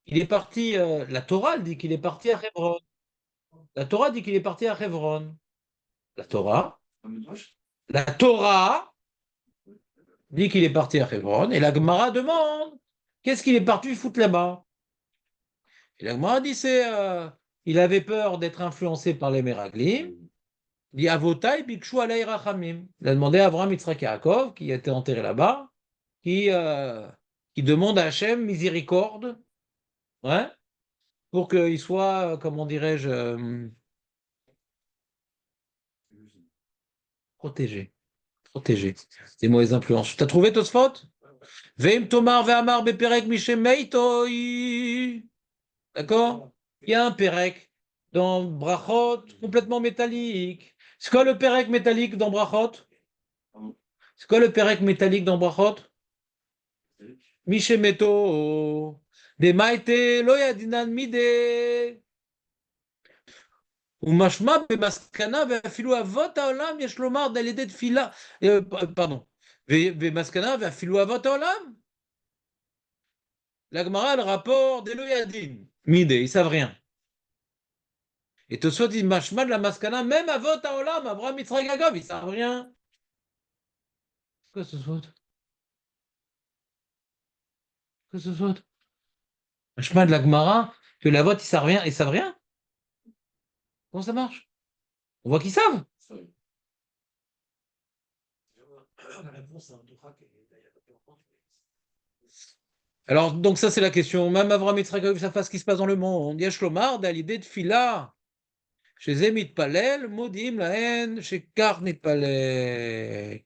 Il est parti, la Torah elle dit qu'il est parti à Hebron. La Torah dit qu'il est parti à Hebron. La Torah, la Torah dit qu'il est parti à Hebron et la Gemara demande qu'est-ce qu'il est parti foutre là-bas. Et la Gemara dit il avait peur d'être influencé par les Meraglim. Il dit Avotai bikshu alay rachamim. Il a demandé à Abraham Yitzhak Yaakov, qui était enterré là-bas, qui, euh, qui demande à Hachem miséricorde, ouais, pour qu'il soit, comment dirais-je, protégé. Protégé des mauvaises influences. T'as trouvé Tosfot? Veim Tomar Ve'amar Beperek Mishem Meitoi. D'accord? Il y a un Perek dans Brachot complètement métallique. C'est quoi le Perek métallique dans Brachot? C'est quoi le Perek métallique dans Brachot? Mishemeto. De Maite Lo Yadinan Mide. ומשמע במסקנה ואפילו אבות העולם יש לומר על ידי תפילה, פרדון, ומסקנה ואפילו אבות העולם. La Gemara, le rapport d'Eloyadim. Mide, ils savent rien. Et Tosfot dit Mashma de la Maskana, même Avot Haolam, Abraham Yitzhak Yaakov, ils savent rien. Quoi ce soit? Quoi ce soit? Mashma de la Gemara, que la vote, ils savent rien. Ils savent rien? Comment ça marche? On voit qu'ils savent. Alors, donc ça, c'est la question. Même Abraham Yitzhak Yaakov, ça fasse ce qui se passe dans le monde. Yesh Lomar, l'idée de Fila. Chez Zemit Palel, Modim, la haine, chez Karnit Palel.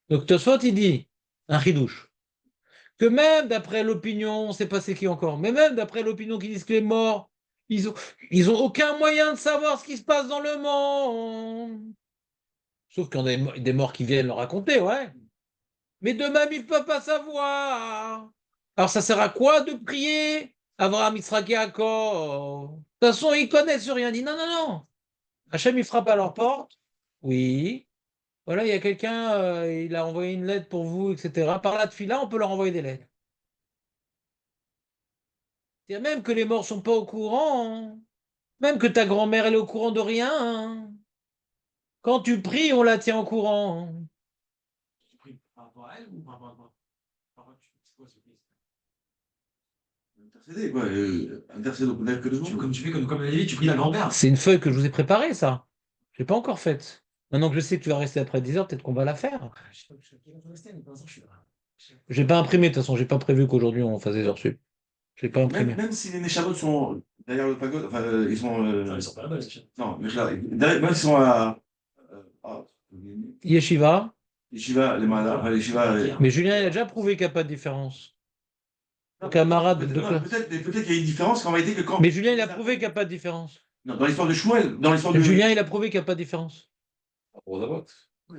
Donc Tosfot, il dit, un chidouche, que même d'après l'opinion, on ne sait pas c'est qui encore, mais même d'après l'opinion qui disent que les morts, ils ont aucun moyen de savoir ce qui se passe dans le monde. Sauf qu'il y a des morts qui viennent le raconter, ouais. Mais de même, ils ne peuvent pas savoir. Alors ça sert à quoi de prier Abraham, Yitzhak, Yaakov? De toute façon, ils connaissent rien. Il dit non, non, non. Hachem, il frappe à leur porte. Oui. Voilà, il y a quelqu'un, il a envoyé une lettre pour vous, etc. Par là de fil là, on peut leur envoyer des lettres. C'est-à-dire même que les morts sont pas au courant, hein. Même que ta grand-mère, elle est au courant de rien, hein. Quand tu pries, on la tient au courant, hein. Intercéder, quoi. Intercéder au que le monde. Comme tu fais, comme on a dit, tu pries la grand-mère. C'est une feuille que je vous ai préparée, ça. Je l'ai pas encore faite. Maintenant que je sais que tu vas rester après 10 heures, peut-être qu'on va la faire. Je n'ai pas imprimé, de toute façon, j'ai pas prévu qu'aujourd'hui on fasse des heures sup. Je l'ai pas imprimé. Même si les Neshamot sont derrière le pagode, enfin, ils sont. Non, ils sont pas là-bas, les Neshamot. Non, mais là, même s'ils sont à. Ah, Yeshiva. Yeshiva, les malades, enfin, les Yeshiva. Mais Julien, il a déjà prouvé qu'il n'y a pas de différence. Camarade de classe. Peut-être qu'il y a une différence qu'en réalité que quand. Mais Julien, il a prouvé qu'il n'y a pas de différence. Non, dans l'histoire de Shmuel, dans l'histoire de. Julien, il a prouvé qu'il n'y a pas de différence. Moi,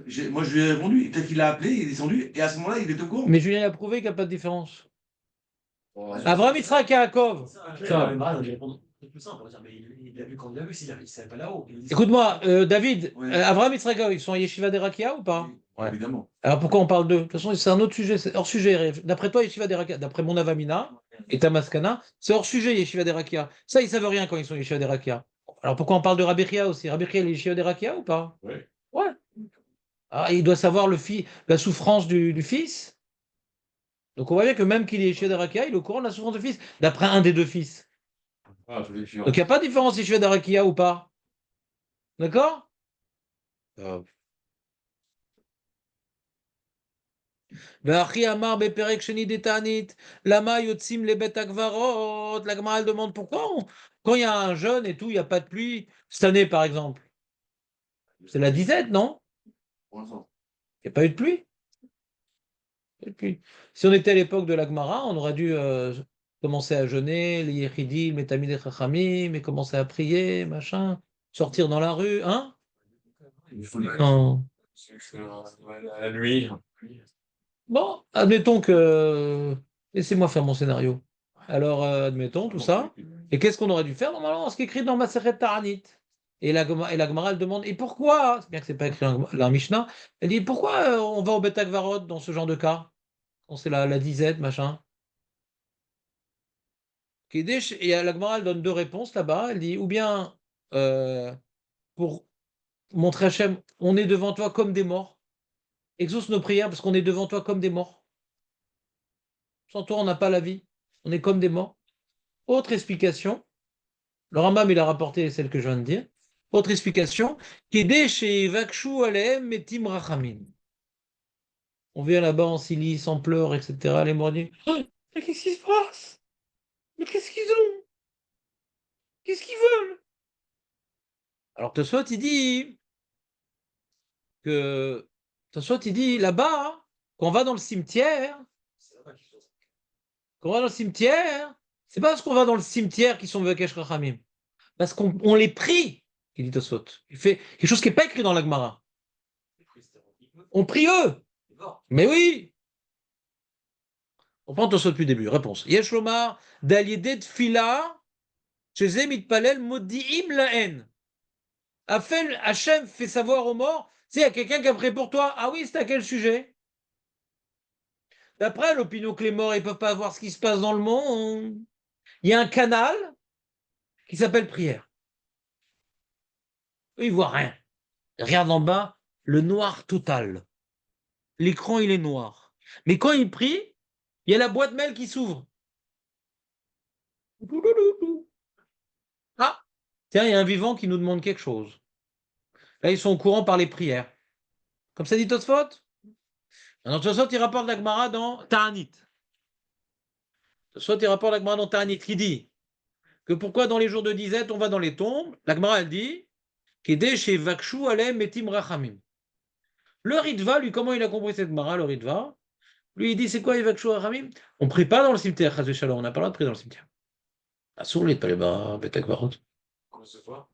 je lui ai répondu, peut-être qu'il l'a appelé, il est descendu, et à ce moment-là, il est au courant. Mais Julien, il a prouvé qu'il n'y a pas de différence. Abraham Yitzhak Yaakov. Écoute-moi, David, Ouais. Abraham Yitzhak Yaakov, ils sont à Yeshiva d'Erakia ou pas? Ouais. Évidemment. Alors pourquoi on parle d'eux? De toute façon, c'est un autre sujet, c'est hors sujet. D'après toi, Yeshiva d'Erakia, d'après mon Avamina et Tamaskana, c'est hors sujet Yeshiva d'Erakia. Ça, ils savent rien quand ils sont Yeshiva d'Erakia. Alors pourquoi on parle de Rabbi Chia aussi? Rabbi Chia, il est Yeshiva d'Erakia ou pas? Ouais. Ouais. Ah, il doit savoir la souffrance du fils. Donc on voit bien que même qu'il est Yeshiva d'Erakia, il est au courant de la souffrance du fils, d'après un des deux fils. Ah, je l'ai Donc il n'y a pas de différence Yeshiva d'Erakia ou pas. D'accord? Ve'achi amar beperek sheni detanit, lama yotzim lebet akvarot. La Gemara elle demande pourquoi quand il y a un jeûne et tout, il n'y a pas de pluie. Cette année, par exemple, c'est la disette, non? Pour l'instant. Il n'y a pas eu de pluie. Pas eu de pluie. Si on était à l'époque de la Gemara, on aurait dû commencer à jeûner, les Yechidim, les Tamid Chachamim, et commencer à prier, machin, sortir dans la rue, hein? Non. La nuit. Bon, admettons que. Laissez-moi faire mon scénario. Alors, admettons tout ça. Et qu'est-ce qu'on aurait dû faire normalement? Ce qui est écrit dans Maseret Ta'anit. Et la Gemara, elle demande et pourquoi? C'est bien que c'est pas écrit dans la Mishnah. Elle dit pourquoi on va au Bet Akvarot dans ce genre de cas? Quand c'est la disette, machin. Et la Gemara, elle donne deux réponses là-bas. Elle dit, ou bien pour montrer à Hachem, on est devant toi comme des morts. Exauce nos prières parce qu'on est devant toi comme des morts. Sans toi, on n'a pas la vie. On est comme des morts. Autre explication, le Rambam, il a rapporté celle que je viens de dire. Autre explication, chez Vakshu Aleem Metim Rachamim. On vient là-bas en silice, en pleurs, etc. Les morts disent, oh, mais qu'est-ce qui se passe? Mais qu'est-ce qu'ils ont? Qu'est-ce qu'ils veulent? Alors Tosfot, il dit que Tosfot, il dit là-bas, quand on va dans le cimetière, quand on va dans le cimetière, c'est pas parce qu'on va dans le cimetière qu'ils sont Vakesh Rachamim. Parce qu'on les prie, il dit Tosfot. Il fait quelque chose qui n'est pas écrit dans la Gemara. On prie eux. Mais oui. On prend Tosfot depuis le début. Réponse. Yesh lomar d'aliédet tfila chez mitpalel modiim laen. Hachem fait savoir aux morts, il y a quelqu'un qui a prié pour toi. Ah oui, c'est à quel sujet? D'après l'opinion que les morts, ils ne peuvent pas voir ce qui se passe dans le monde. Il y a un canal qui s'appelle prière. Eux, ils ne voient rien. Ils regardent en bas, le noir total. L'écran, il est noir. Mais quand ils prient, il y a la boîte mail qui s'ouvre. Ah, tiens, il y a un vivant qui nous demande quelque chose. Là, ils sont au courant par les prières. Comme ça dit Tosfot. Alors, Tosfot, il rapporte la Gemara dans Ta'anit. Tosfot, il rapporte la Gemara dans Ta'anit qui dit que pourquoi dans les jours de disette, on va dans les tombes. La Gemara, elle dit Kede chez Vakshu Alem Metim Rachamim. Le Ritva, lui, comment il a compris cette Gemara, le Ritva? Lui, il dit c'est quoi Vakshu Rachamim? On ne prie pas dans le cimetière, Chazé Shalom. On n'a pas le droit de prier dans le cimetière. Assour les Paleba, Betek Varot. Comment se voit?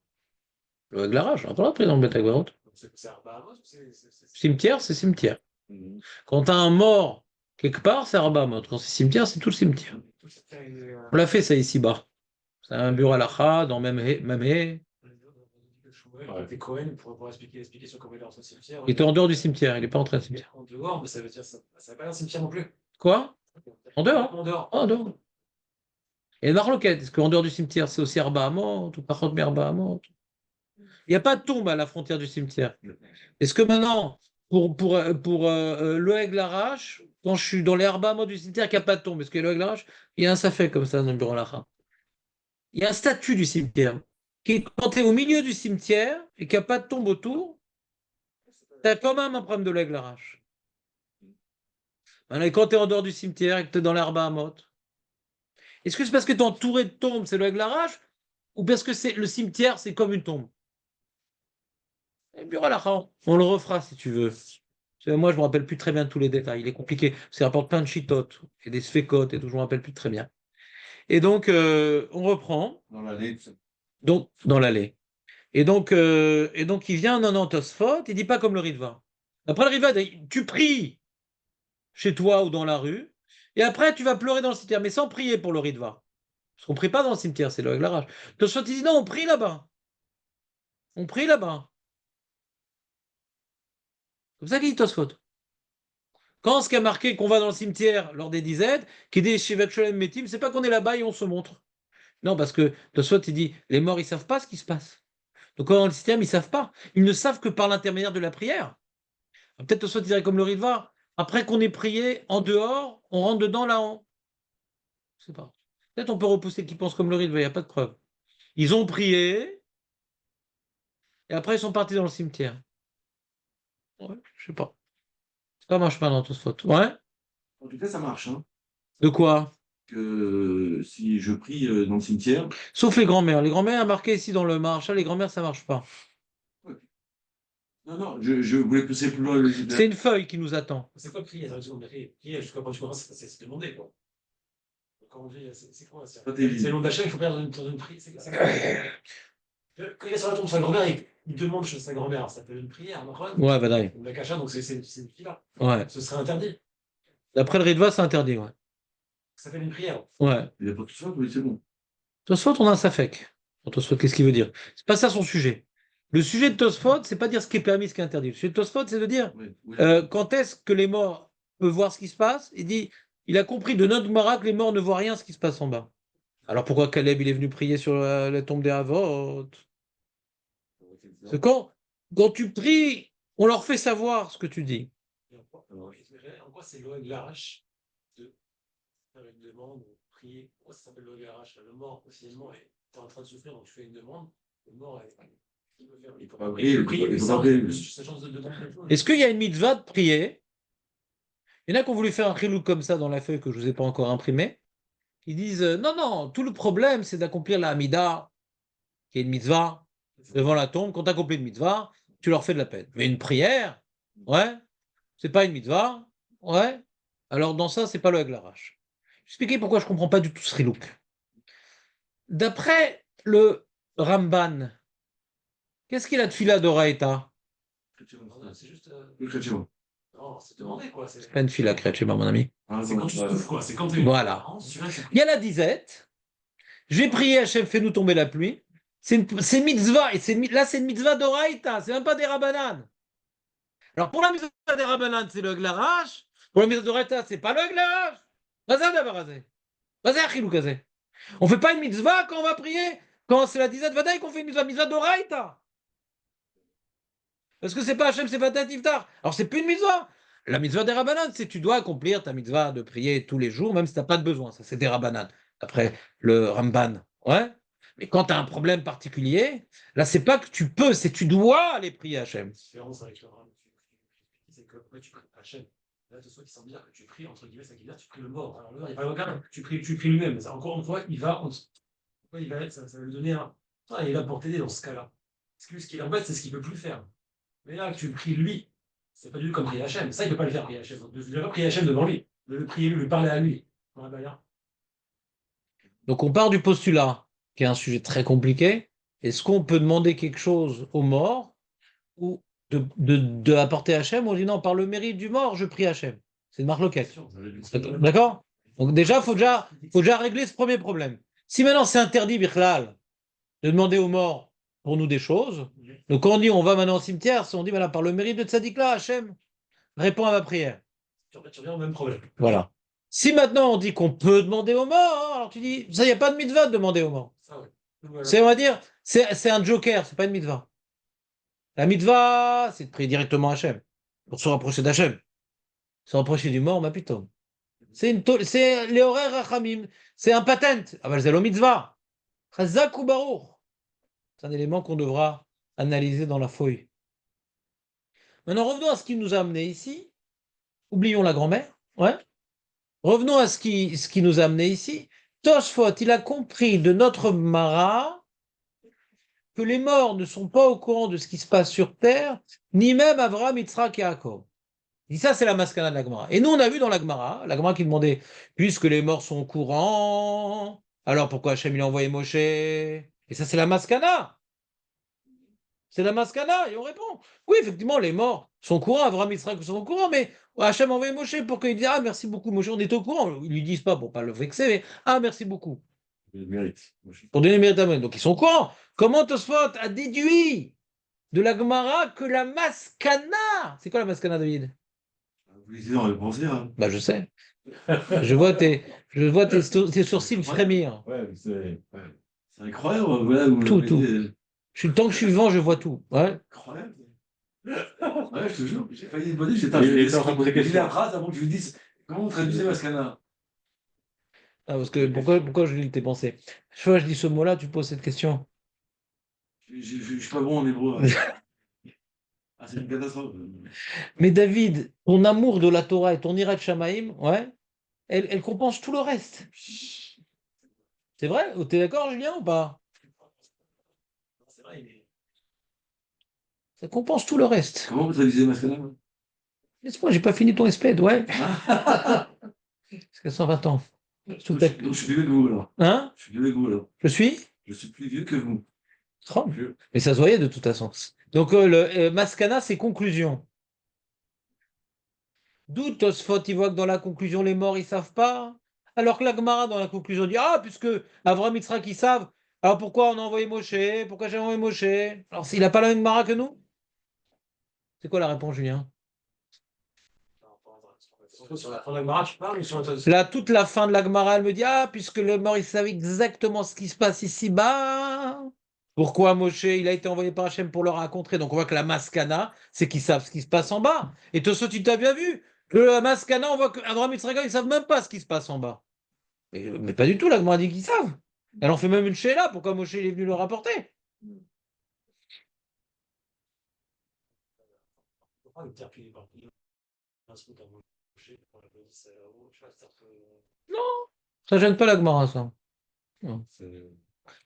Le Glarage, on n'a pas le droit de prier dans le Betek Varot. C'est Arba Amos ou Cimetière, c'est cimetière. Quand tu as un mort quelque part, c'est Arba Amos. Quand c'est cimetière, c'est tout le cimetière. On l'a fait ça ici-bas. C'est un bureau à l'Acha, dans même haie. Des Cohen pour expliquer sur comment il est entre le cimetière. Il était en dehors du cimetière, il n'est pas entré dans le cimetière. En dehors, mais ça veut dire ça va pas être un cimetière non plus. Quoi? En dehors? En dehors. En dehors. Et Marloquette, est-ce qu'en dehors du cimetière, c'est aussi Arba Amos ou par contre Arba Amos? Il n'y a pas de tombe à la frontière du cimetière. Est-ce que maintenant, pour l'Oeg Larache, quand je suis dans les Arba Amos du cimetière, il n'y a pas de tombe, est-ce que l'Oeg Larache, il y a un safek comme ça dans le bureau Lacha. Il y a un statut du cimetière qui est quand tu es au milieu du cimetière et qu'il n'y a pas de tombe autour, tu as quand même un problème de l'Oeg Larache. Maintenant, quand tu es en dehors du cimetière et que tu es dans les Arba Amos, est-ce que c'est parce que tu es entouré de tombes, c'est l'Oeg Larache, ou parce que le cimetière, c'est comme une tombe? Le bureau Lacha, on le refera si tu veux. Moi, je ne me rappelle plus très bien de tous les détails. Il est compliqué. Ça rapporte plein de chitotes et des sphécotes et tout. Je ne me rappelle plus très bien. Et donc, on reprend. Dans l'allée. Donc, dans l'allée. Et donc, il vient un Tosfot. Il ne dit pas comme le Ritva. Après, le Ritva, tu pries chez toi ou dans la rue. Et après, tu vas pleurer dans le cimetière, mais sans prier pour le Ritva. Parce qu'on ne prie pas dans le cimetière, c'est le Haglarach. Tosfot, il dit non, on prie là-bas. On prie là-bas. Comme ça qu'il dit Tosfot. Quand ce qui a marqué qu'on va dans le cimetière lors des disettes, qui dit Shivat Sholem Metim, c'est pas qu'on est là-bas et on se montre. Non, parce que Tosfot, il dit les morts, ils savent pas ce qui se passe. Donc quand on est dans le cimetière, ils savent pas. Ils ne savent que par l'intermédiaire de la prière. Peut-être Tosfot dirait comme le Ritva, après qu'on ait prié en dehors, on rentre dedans là-haut. Je sais pas. Peut-être on peut repousser qui pense comme le Ritva, il n'y a pas de preuve. Ils ont prié et après ils sont partis dans le cimetière. Ouais, je sais pas. Ça marche pas dans Tosfot. Ouais. En tout cas, ça marche. Hein. De quoi? Que si je prie dans le cimetière. Sauf les grands-mères. Les grands-mères, marqué ici dans le Maharshal, les grands-mères, ça marche pas. Ouais. Non, je voulais pousser plus loin le. C'est une feuille qui nous attend. C'est quoi prier? Prier, jusqu'à quand tu commences, c'est demander, quoi. Quand on dit, c'est quoi? C'est le nom d'achat, il faut faire une prière. Quand il est sur la tombe de sa grand-mère, il demande chez sa grand-mère. Ça s'appelle une prière, non? Ouais, bah d'ailleurs. La cacha, donc c'est une fille-là. Ouais. Ce serait interdit. D'après le Ritva, c'est interdit, ouais. Ça s'appelle une prière. Ouais. Il n'y a pas tout ça, oui, c'est bon. Tosfot, on a un safek. Tosfot, qu'est-ce qu'il veut dire? C'est pas ça son sujet. Le sujet de Tosfot, c'est pas dire ce qui est permis, ce qui est interdit. Le sujet de Tosfot, c'est de dire quand est-ce que les morts peuvent voir ce qui se passe. Il dit, il a compris de notre Gemara que les morts ne voient rien ce qui se passe en bas. Alors pourquoi Caleb il est venu prier sur la tombe des Havot? Parce que quand tu pries, on leur fait savoir ce que tu dis. En quoi c'est loin de l'arrache de faire une demande, de prier? Pourquoi ça s'appelle loin de l'arrache? Le mort, finalement, est en train de souffrir, donc tu fais une demande. Le mort est. Il peut pas prier, sa chance de demander. Est-ce qu'il y a une mitzvah de prier? Il y en a qui ont voulu faire un chilou comme ça dans la feuille que je ne vous ai pas encore imprimée. Ils disent non, non, tout le problème c'est d'accomplir la Hamida, qui est une mitzvah, devant la tombe. Quand tu accomplis une mitzvah, tu leur fais de la peine. Mais une prière, ouais, c'est pas une mitzvah, ouais. Alors dans ça, c'est pas le Haglarach. Je vais expliquer pourquoi je ne comprends pas du tout ce rilouk. D'après le Ramban, qu'est-ce qu'il a de fila d'Oraïta? C'est juste. Le Non, c'est demandé, quoi. C'est pas une fila Kretchema, mon ami. C'est quand tu souffres, quoi. C'est quand tu es. Voilà. Il y a la disette. Je vais prier Hachem, fais-nous tomber la pluie. C'est mitzvah. Et là, c'est une mitzvah d'Oraïta. C'est même pas des Rabbanan. Alors, pour la mitzvah des Rabbanan, c'est le Haglarach. Pour la mitzvah d'Oraïta, c'est pas le Haglarach. On fait pas une mitzvah quand on va prier. Quand c'est la disette vadaï qu'on fait une mitzvah d'Oraïta. Parce que c'est pas Hachem, c'est Vatat Iftar. Alors, c'est plus une mitzvah. La mitzvah des Rabbanan, c'est tu dois accomplir ta mitzvah de prier tous les jours, même si tu n'as pas de besoin. Ça, c'est des Rabbanan. Après le Ramban. Ouais. Mais quand tu as un problème particulier, là, c'est pas que tu peux, c'est tu dois aller prier Hachem. La différence avec le Ram, c'est que après, tu pries Hachem. Là, de soi qui semble dire que tu pries, entre guillemets, ça veut dire que tu pries le mort. Alors, le mort, il n'y a pas de regard, tu pries lui-même. Mais ça, encore une fois, ça va lui donner un. Ah, il est là pour t'aider dans ce cas-là. Parce que ce qui l'embête, c'est ce qu'il ne peut plus faire. Mais là, que tu le pries lui, c'est pas du tout comme prier Hachem. Ça, il ne peut pas le faire, prier Hachem. Donc, ne vais pas prier Hachem devant lui. De le prier lui, lui parler à lui. Donc, on part du postulat, qui est un sujet très compliqué. Est-ce qu'on peut demander quelque chose au mort ou de apporter Hachem? On dit non, par le mérite du mort, je prie Hachem. C'est une marloquette. D'accord? Donc, déjà, il faut déjà régler ce premier problème. Si maintenant c'est interdit, Bichlal, de demander aux morts pour nous des choses. Donc quand on dit on va maintenant au cimetière, on dit voilà, par le mérite de Tzadikla, Hachem, réponds à ma prière. Tu reviens au même problème. Voilà. Si maintenant on dit qu'on peut demander aux morts, alors tu dis, ça, il n'y a pas de mitzvah de demander aux morts. Ça, ouais. Voilà. C'est, on va dire, c'est un joker, c'est pas une mitzvah. La mitzvah, c'est de prier directement à Hachem, pour se rapprocher d'Hachem. Se rapprocher du mort, ma putain. C'est les horaires rachamim, c'est un patent. Ah ben, c'est le mitzvah. Chazak ou baruch. C'est un élément qu'on devra analyser dans la feuille. Maintenant, revenons à ce qui nous a amené ici. Oublions la grand-mère. Ouais. Revenons à ce qui nous a amené ici. Tosfot, il a compris de notre Mara que les morts ne sont pas au courant de ce qui se passe sur terre, ni même Avraham, Yitzhak et Jacob. Il dit ça, c'est la maskana de la Gemara. Et nous, on a vu dans la Gemara qui demandait, puisque les morts sont au courant, alors pourquoi Hachem il a envoyé Moshe? Et ça, c'est la maskana. C'est la maskana, et on répond. Oui, effectivement, les morts sont au courant, Avraham, Yitzhak sont au courant, mais Hachem a envoyé Moshe pour qu'il dise ah, merci beaucoup, Moshe, on est au courant. Ils lui disent pas pour pas le vexer, mais ah, merci beaucoup. Il mérite. Pour donner le mérite à moi. Donc ils sont au courant. Comment Tosfot a déduit de la Gemara que la maskana, c'est quoi la maskana, David? Vous lisez dans les pensées, hein. Bah, je sais. Je vois tes sourcils frémir. Ouais, c'est incroyable. Voilà, Tout. Tant que je suis vivant, je vois tout. Ouais. Incroyable. Ouais, je te jure, j'ai failli demander, j'étais en train de poser la phrase avant que je vous dise comment vous traduisez Maskana. Ah, parce que pourquoi je lis tes pensées? Chaque fois que je dis ce mot-là, tu poses cette question. Je suis pas bon en hébreu. Ah, c'est une catastrophe. Mais David, ton amour de la Torah et ton irat Shamaïm, ouais, elle compense tout le reste. C'est vrai? T'es d'accord, Julien, ou pas? C'est vrai, il est. Ça compense tout le reste. Comment vous traduisez Maskana? Laisse-moi, j'ai pas fini ton espède, ouais. Jusqu'à 120 ans. Donc, je suis plus vieux que vous, alors. Hein? Je suis plus vieux que vous, alors. Je suis? Je suis plus vieux que vous. Oh, mais ça se voyait de toute façon. Donc, le Maskana, c'est conclusion. D'où Tosfot, il voit que dans la conclusion, les morts, ils savent pas. Alors que la Gemara, dans la conclusion, dit ah, puisque Avraham et Yitzhak, ils savent, alors pourquoi on a envoyé Moshe? Pourquoi j'ai envoyé Moshe? Alors, s'il n'a pas la même Gemara que nous? C'est quoi la réponse, Julien? Sur la fin de la Gemara, tu parles ou sur la Là, toute la fin de la Gemara, elle me dit, ah, puisque les morts, ils savent exactement ce qui se passe ici-bas. Pourquoi Moshe, il a été envoyé par Hachem pour le rencontrer? Donc on voit que la Maskana, c'est qu'ils savent ce qui se passe en bas. Et toi, tu t'as bien vu que la Maskana, on voit qu'Abraham et Yitzhak, ils savent même pas ce qui se passe en bas. Mais pas du tout, la Gemara dit qu'ils savent. Elle en fait même une là. Pourquoi Moshe il est venu le rapporter? Pourquoi le terre est parti un scout à Moshe pour la police là-haut, je sais pas, Ça gêne pas la Gemara, ça. Non.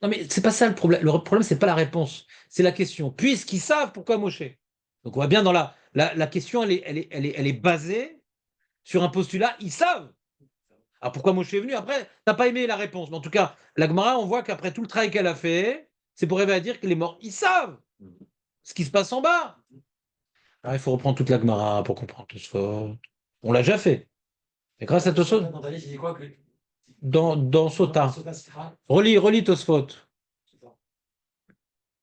Non, mais c'est pas ça le problème. Le problème, c'est pas la réponse, c'est la question. Puisqu'ils savent pourquoi Moshe. Donc on voit bien dans la question, elle est basée sur un postulat, ils savent. Alors pourquoi Moshe est venu? Après, t'as pas aimé la réponse. Mais en tout cas, la Gemara, on voit qu'après tout le travail qu'elle a fait, c'est pour arriver à dire que les morts, ils savent ce qui se passe en bas. Alors, il faut reprendre toute la Gemara pour comprendre tout ça. On l'a déjà fait. Et grâce à Tosfot, dans ta liste, il dit quoi que... dans Sota, Sota, c'est grave. relis Tosfot.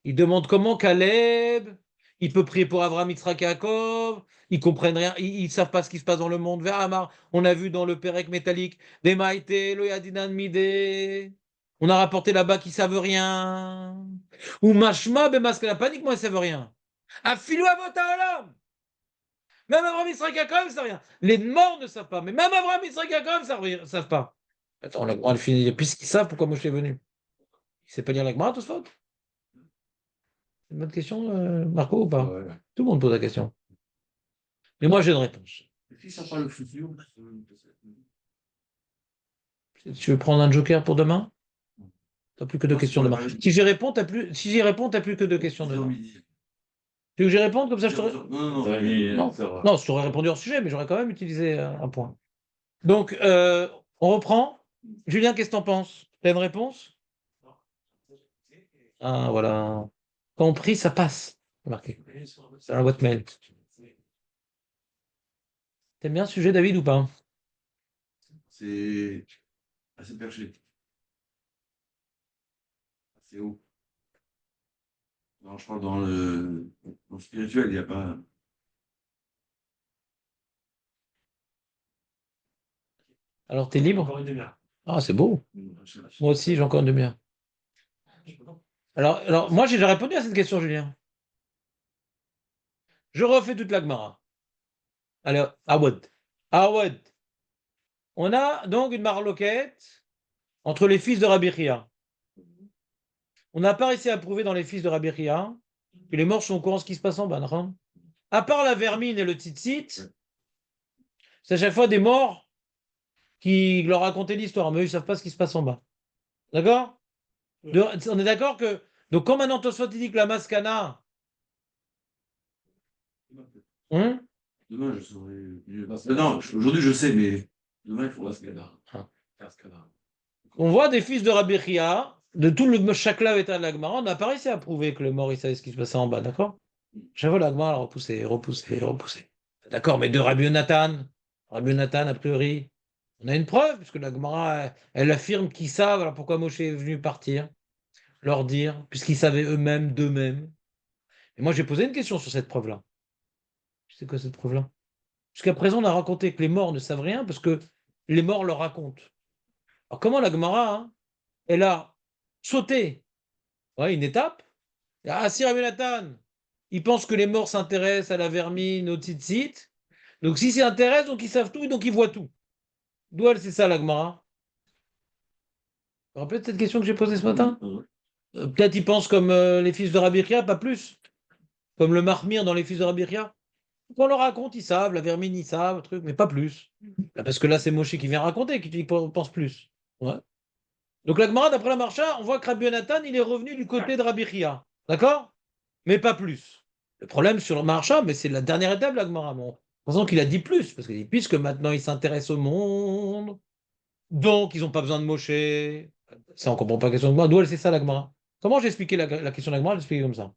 Il demande comment Caleb, il peut prier pour Avraham, Yitzhak et Yaakov, ils comprennent rien, ils savent pas ce qui se passe dans le monde. Vers Amar, on a vu dans le Pérec métallique, des Maïté, le Yadinan Midé. On a rapporté là-bas qu'ils savent rien. Ou Mashma, Bemask, la panique, moi, ils savent rien. Afilou Avota Olam. Même Avraham, Yitzhak et Yaakov, ils savent rien. Les morts ne savent pas, mais même Avraham, Yitzhak et Yaakov ne savent pas. Attends, on le finit. Puisqu'ils savent pourquoi moi je suis venu. Il sait pas lire la Gemara, tout ça? C'est une bonne question, Marco, ou pas? Ouais. Tout le monde pose la question. Mais moi, j'ai une réponse. Si ça parle le futur, Tu veux prendre un joker pour demain? Tu n'as plus que deux Non, questions c'est demain. pas la- Si j'y réponds, t'as plus que deux questions demain. Tu veux que j'y réponde comme ça, je t'aurais... Non, Non, je t'aurais répondu hors sujet, mais j'aurais quand même utilisé un point. Donc, on reprend. Julien, qu'est-ce que t'en penses? T'as une réponse? Ah, voilà. Quand on prie, ça passe. Remarquez. C'est dans la boîte mail. T'aimes bien ce sujet, David, ou pas? c'est assez perché. C'est haut. Non, je crois que dans le spirituel, il n'y a pas. Alors, t'es libre? Encore une demi-heure. Ah, c'est beau. Moi aussi, j'ai encore une demi-heure. Alors, moi, j'ai déjà répondu à cette question, Julien. Je refais toute la Gemara. Alors, Awad. Awad. On a donc une marloquette entre les fils de Rabbi Chia. On n'a pas réussi à prouver dans les fils de Rabbi Chia que les morts sont au courant de ce qui se passe en bas. Non. À part la vermine et le tzitzit, c'est à chaque fois des morts qui leur racontaient l'histoire, mais eux, ils ne savent pas ce qui se passe en bas. D'accord? On est d'accord que. Donc, quand maintenant Tosfot dit que la maskana. Hein? Demain, je saurai mieux. Non, aujourd'hui, je sais, mais demain, il faudra se garder. On voit des fils de Rabbi Chia, de tout le chakla état de la Gemara, on n'a pas réussi à prouver que le mort, il savait ce qui se passait en bas, d'accord? J'avoue, la Gemara, elle a repoussé. D'accord, mais de Rabbi Nathan, a priori, on a une preuve, puisque la Gemara, elle affirme qu'ils savent, alors pourquoi Moshe est venu partir, leur dire, puisqu'ils savaient eux-mêmes, d'eux-mêmes. Et moi, j'ai posé une question sur cette preuve-là. C'est quoi cette preuve-là? Jusqu'à présent, on a raconté que les morts ne savent rien, parce que les morts leur racontent. Alors comment la Gemara, hein, elle a sauté une étape? Ah, si Rabbi Nathan, il pense que les morts s'intéressent à la vermine, au tzitzit. Donc s'ils s'y intéressent, donc ils savent tout, et donc ils voient tout. D'où elle, c'est ça la Gemara? Vous vous rappelez de cette question que j'ai posée ce matin? Peut-être ils pensent comme les fils de Rabbi Chia, pas plus. Comme le Mahmir dans les fils de Rabbi Chia. Quand on leur raconte, ils savent, la vermine, ils savent, le truc, mais pas plus. Là, parce que là, c'est Moshe qui vient raconter, qui pense plus. Ouais. Donc la Gemara, d'après la Marcha, on voit que Rabbi Nathan, il est revenu du côté de Rabbi Chia. D'accord? Mais pas plus. Le problème sur le Marcha, mais c'est la dernière étape, la Gemara. Bon, pensons qu'il a dit plus, parce qu'il dit, puisque maintenant il s'intéresse au monde, donc ils n'ont pas besoin de Moshe. Ça, on ne comprend pas la question de Gemara. D'où elle, c'est ça, la Gemara? Comment j'ai expliqué la question de la Gemara? J'ai expliqué comme ça.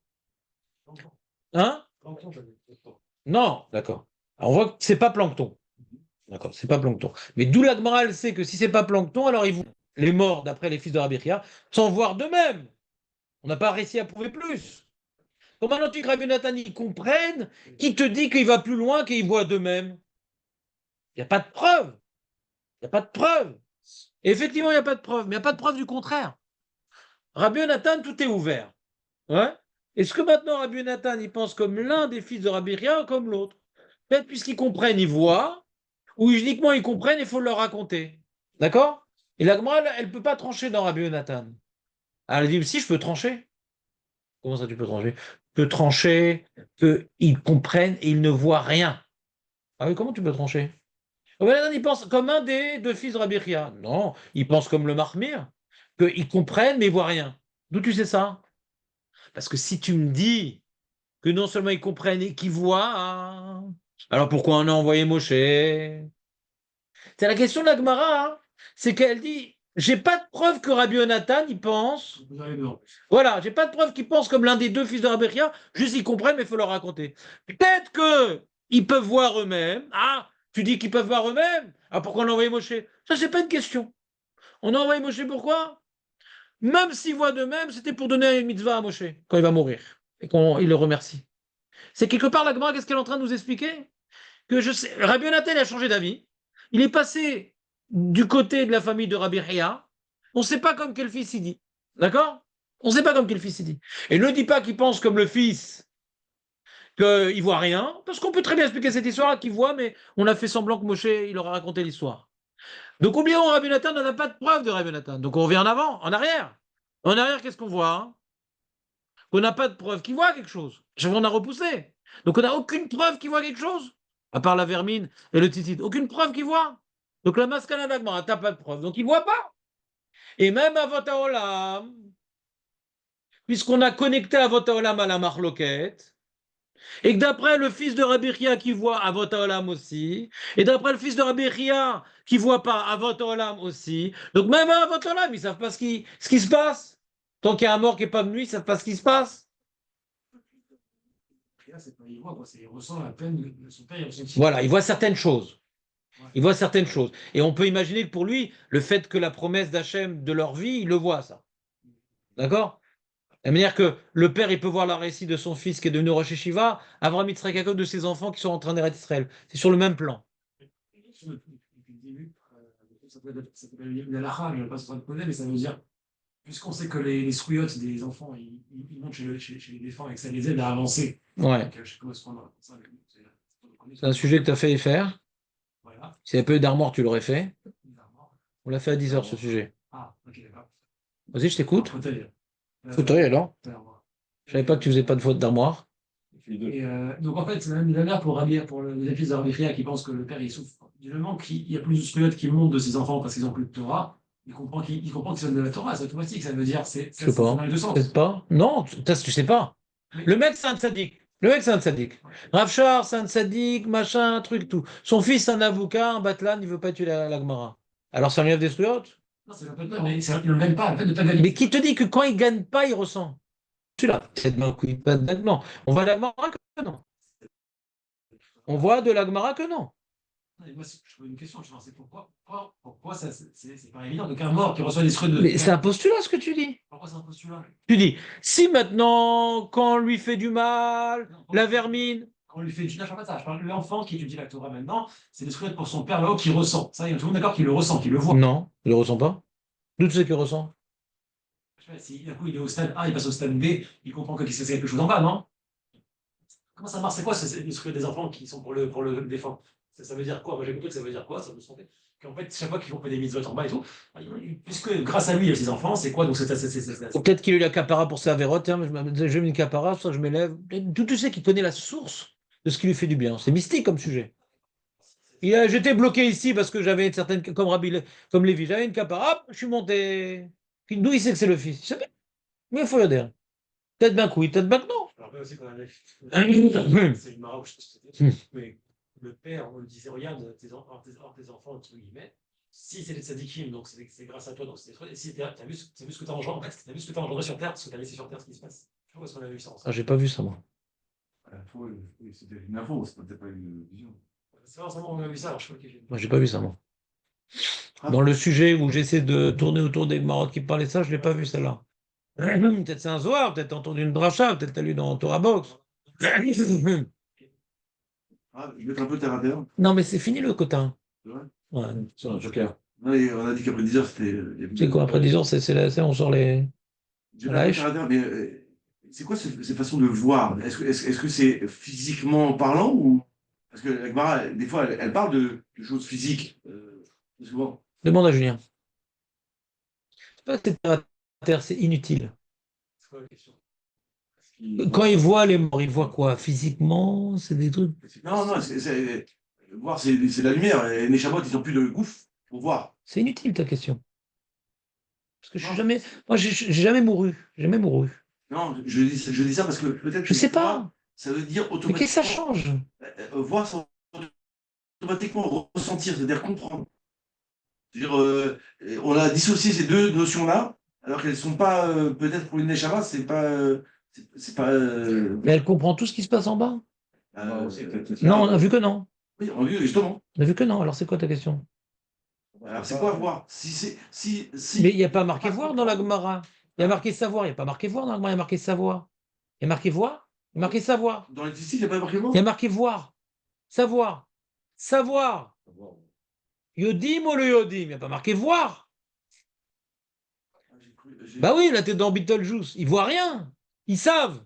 Hein? Non, d'accord. Alors, on voit que c'est pas plancton. D'accord, c'est pas plancton. Mais d'où la Gemara, elle sait que si c'est pas plancton, alors ils vont, les morts, d'après les fils de Rabbi Chia, sans voir d'eux-mêmes. On n'a pas réussi à prouver plus. Donc maintenant, tu que Rabbi Nathan, ils comprennent, qui te dit qu'il va plus loin, qu'il voit d'eux-mêmes? Il n'y a pas de preuve. Il n'y a pas de preuve. Et effectivement, il n'y a pas de preuve, mais il n'y a pas de preuve du contraire. Rabbi Yonatan, tout est ouvert. Ouais. Est-ce que maintenant Rabbi Yonatan, il pense comme l'un des fils de Rabbi Ria ou comme l'autre? Peut-être puisqu'ils comprennent, ils voient, ou uniquement ils comprennent, il faut leur raconter. D'accord? Et la Gemara, elle ne peut pas trancher dans Rabbi Yonatan. Alors elle dit, si, je peux trancher. Comment ça, tu peux trancher? Je peux trancher qu'ils comprennent et ils ne voient rien. Ah oui, comment tu peux trancher? Rabbi Yonatan, il pense comme un des deux fils de Rabbi Ria. Non, il pense comme le Mahmir, qu'ils comprennent mais ils ne voient rien. D'où tu sais ça? Parce que si tu me dis que non seulement ils comprennent et qu'ils voient, hein, alors pourquoi on a envoyé Moshe? C'est la question de la Gemara, hein. C'est qu'elle dit, j'ai pas de preuve que Rabbi Yonatan, il pense. Voilà, j'ai pas de preuve qu'il pense comme l'un des deux fils de Rabbi Chia, juste ils comprennent, mais il faut leur raconter. Peut-être que ils peuvent voir eux-mêmes. Ah, tu dis qu'ils peuvent voir eux-mêmes? Ah, pourquoi on a envoyé Moshe? Ça, c'est pas une question. On a envoyé Moshe pourquoi? Même s'ils voient d'eux-mêmes, c'était pour donner une mitzvah à Moshe quand il va mourir et qu'il le remercie. C'est quelque part la Gemara, qu'est-ce qu'elle est en train de nous expliquer? Que je sais, Rabbi Yonatan a changé d'avis. Il est passé du côté de la famille de Rabbi Ria. On ne sait pas comme quel fils il dit. D'accord? On ne sait pas comme quel fils il dit. Et ne dis pas qu'il pense comme le fils, qu'il ne voit rien, parce qu'on peut très bien expliquer cette histoire qu'il voit, mais on a fait semblant que Moshe, il leur a raconté l'histoire. Donc oublions Rabbi Yonatan, on n'a pas de preuve de Rabbi Yonatan. Donc on revient en avant, en arrière. En arrière, qu'est-ce qu'on voit, hein? On n'a pas de preuve qu'il voit quelque chose. On a repoussé. Donc on n'a aucune preuve qu'il voit quelque chose, à part la vermine et le titite. Aucune preuve qu'il voit. Donc la maskana d'Agmara, t'as pas de preuve. Donc il ne voit pas. Et même à Olam, puisqu'on a connecté à Olam à la marloquette, et que d'après le fils de Rabbi Chia qui voit à Olam aussi, et d'après le fils de Rabbi Chia qui voit pas à Olam aussi, donc même à Olam, ils ne savent pas ce qui se passe. Tant qu'il y a un mort qui n'est pas venu, ils ne savent pas ce qui se passe. Il voit, il ressent la peine de son père. Voilà, il voit certaines choses. Il voit certaines choses. Et on peut imaginer que pour lui, le fait que la promesse d'Hachem de leur vie, il le voit, ça. D'accord? De la manière que le père, il peut voir la récit de son fils qui est devenu Rosh Hashiva, Avraham Yitzhak Yaakov de ses enfants qui sont en train d'arrêter Israël. C'est sur le même plan. Depuis le début, ça peut être une halakha, je ne vais pas se poser, mais ça veut dire, puisqu'on sait que les scouillottes des enfants, ils montent chez les défunts et que ça les aide à avancer. Ouais. Donc, je sais comment ça. C'est un sujet que tu as failli faire. Voilà. S'il y avait peu d'armoire, tu l'aurais fait. On l'a fait à 10h, ce sujet. Ah, ok, d'accord. Vas-y, je t'écoute. Fauteuil. Fauteuil, alors? Je savais pas que tu faisais pas de faute d'armoire. Donc en fait, c'est même la mère pour les fils de Rabbi Chia qui pense que le père il souffre. Du moment qu'il y a plus de scouillottes qui montent de ses enfants parce qu'ils n'ont plus de Torah, il comprend qu'ils sont de la Torah, c'est automatique, ça veut dire c'est Je sais pas. dans les deux sens. Peut-être pas. Non, tu sais pas. Mais- Le mec, c'est un tzaddik. Le mec, c'est un tzaddik. Rav Shar, c'est un tzaddik, machin, truc, tout. Son fils, c'est un avocat, un batlan, il veut pas tuer la Gemara. Alors ça enlève des scouillottes? Non, c'est pas mais il ne le gagne pas, le fait de ne pas gagner. Mais qui te dit que quand il gagne pas, il ressent? Celui-là, peut-être non, pas non. On voit de la Gemara que non. On voit de la Gemara que non. Moi, je pose une question, je pense, c'est pourquoi ça, c'est pas évident. Donc un mort qui reçoit des scrudes de. Mais c'est un postulat ce que tu dis. Pourquoi c'est un postulat? Tu dis, si maintenant, quand on lui fait du mal, la vermine. Quand on lui fait du mal, je parle pas de ça. Je parle de l'enfant qui étudie la Torah maintenant, c'est des scrudes pour son père là-haut qui ressent. Ça, il y a tout le monde d'accord qu'il le ressent, qu'il le voit. Non, il le ressent pas. D'où tu sais qu'il ressent? Je sais pas, si d'un coup il est au stade A, il passe au stade B, il comprend qu'il se passe quelque chose en bas, non? Comment ça marche? C'est quoi les scrudes des enfants qui sont pour le défunt? Ça veut dire quoi? Moi j'ai compris que ça veut dire quoi? Ça me semblait qu'en fait, chaque fois qu'ils font des mitzvot en bas et tout, puisque grâce à lui, il y a ses enfants, c'est quoi? Donc c'est Ou peut-être qu'il a eu la capara pour sa vérote, hein, je mets une capara, soit je m'élève. Tout tu sais qu'il connaît la source de ce qui lui fait du bien. C'est mystique comme sujet. J'étais bloqué ici parce que j'avais une certaine, comme Lévi, j'avais une capara, hop, je suis monté. D'où il sait que c'est le fils? C'est bien. Mais il faut y adhérer. Peut-être bien que oui, peut-être bien que non. Je me rappelle aussi qu'on avait. C'est une Maroc, je sais pas si c'était. Mais le père, on lui disait, regarde, tes enfants, entre guillemets, si c'est des tzadikim, donc c'est grâce à toi, donc c'est des trucs. Et si t'as vu ce que t'as engendré, en fait, t'as vu ce que t'as engendré sur Terre, ce que t'as laissé sur Terre, ce qui se passe. Je sais pas où est-ce qu'on avait vu ça ensemble. Ah, j'ai pas vu ça, moi. C'était une info, c'était pas une vision. C'est vrai, ensemble, on a vu ça, alors je sais pas qui j'ai vu. Moi, j'ai pas vu ça, moi. Dans le sujet où j'essaie de tourner autour des Maroc qui parlaient de ça, je l'ai pas vu, celle-là. Peut-être c'est un Zohar, peut-être t'as entendu une dracha, peut-être t'as lu dans Torah Box. Ah, je vais être un peu terre à terre. Non, mais c'est fini le quota. C'est vrai. Ouais, c'est un joker. Ouais, on a dit qu'après 10 heures, c'était. C'est quoi, après 10 ans, on sort les. J'ai La pas hache. compté mais c'est quoi ces façons de voir? Est-ce que c'est physiquement parlant ou. Parce que la Gemara, des fois, elle parle de choses physiques, souvent. Demande à Julien. C'est pas que c'est terre à terre, c'est inutile. C'est quoi la question? Quand il voit les morts, il voit quoi? Physiquement, c'est des trucs. Non, non, voir, c'est la lumière. Et les chamois, ils n'ont plus de gouffre pour voir. C'est inutile ta question. Parce que je suis Non, jamais. Moi, j'ai jamais mouru. J'ai jamais mouru. non, je dis ça parce que peut-être Je que sais voir, pas. ça veut dire Mais qu'est-ce que ça automatiquement. change? Voir, c'est automatiquement ressentir, c'est-à-dire comprendre. C'est-à-dire, on a dissocié ces deux notions-là, alors qu'elles ne sont pas, peut-être pour une Neshama, c'est pas. C'est pas. Mais elle comprend tout ce qui se passe en bas. Non, on a là, vu que non. oui, on dit justement. On a vu que non. Alors c'est quoi ta question? Alors, c'est quoi voir? Mais Si il n'y a pas marqué pas voir dans la comprendre, Gemara. Il y a marqué savoir. Il n'y a pas marqué voir dans la Gemara. Il y a marqué savoir. Il y a marqué voir. Il y a marqué savoir. dans les disciples, il n'y a pas marqué Il y a mot? marqué voir. Savoir. Savoir. Yodim ou le yodim. Il n'y a pas marqué voir. Bah oui, là, t'es dans Beetlejuice. Ils voient rien. Ils savent.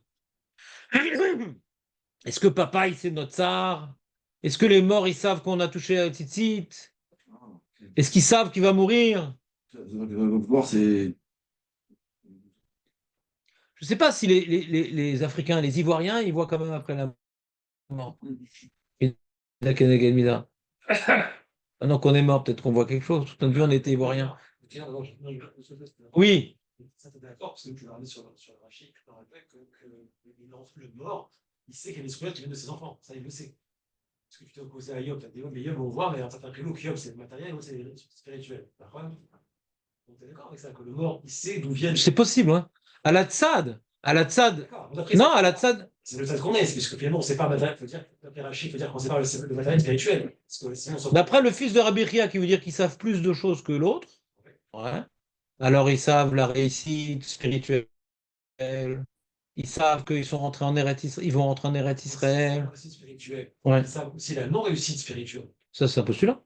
Est-ce que papa, il sait notre tsar? Est-ce que les morts, ils savent qu'on a touché à Tzitzit? Est-ce qu'ils savent qu'il va mourir? Donc, voir, c'est. Je ne sais pas si les Africains, les Ivoiriens, ils voient quand même après la mort. Et la Kenegel Mida. Maintenant qu'on est mort, peut-être qu'on voit quelque chose. Toute notre vie, on était Ivoiriens. Oui. Ça, t'es d'accord, parce que tu l'as regardé sur le Rachid, tu te rappelles le mort, il sait qu'il y a des squelettes qui viennent de ses enfants. Ça, il le sait. Parce que tu t'es opposé à Yom, tu as dit, mais Yom, on voit, mais t'as pris que Yom, c'est le matériel, l'autre, c'est spirituel. D'accord? Donc, t'es d'accord avec ça, que le mort, il sait d'où viennent. C'est possible, hein. À la Tzad. À la Tzad. D'accord. Non, à la Tzad. C'est le Tzad qu'on est, c'est parce que finalement, on ne sait pas matériel. D'après Rachid, il faut dire qu'on ne sait pas le matériel spirituel. Parce que sinon, D'après le fils de Rabbi Chia, qui veut dire qu'ils savent plus de choses que l'autre. Ouais. Alors ils savent la réussite spirituelle. Ils savent qu'ils sont rentrés en Eretz Israël. Ils vont rentrer en Eretz Israël. la réussite spirituelle. Ouais. Ils savent aussi la non-réussite spirituelle. Ça, c'est un postulat.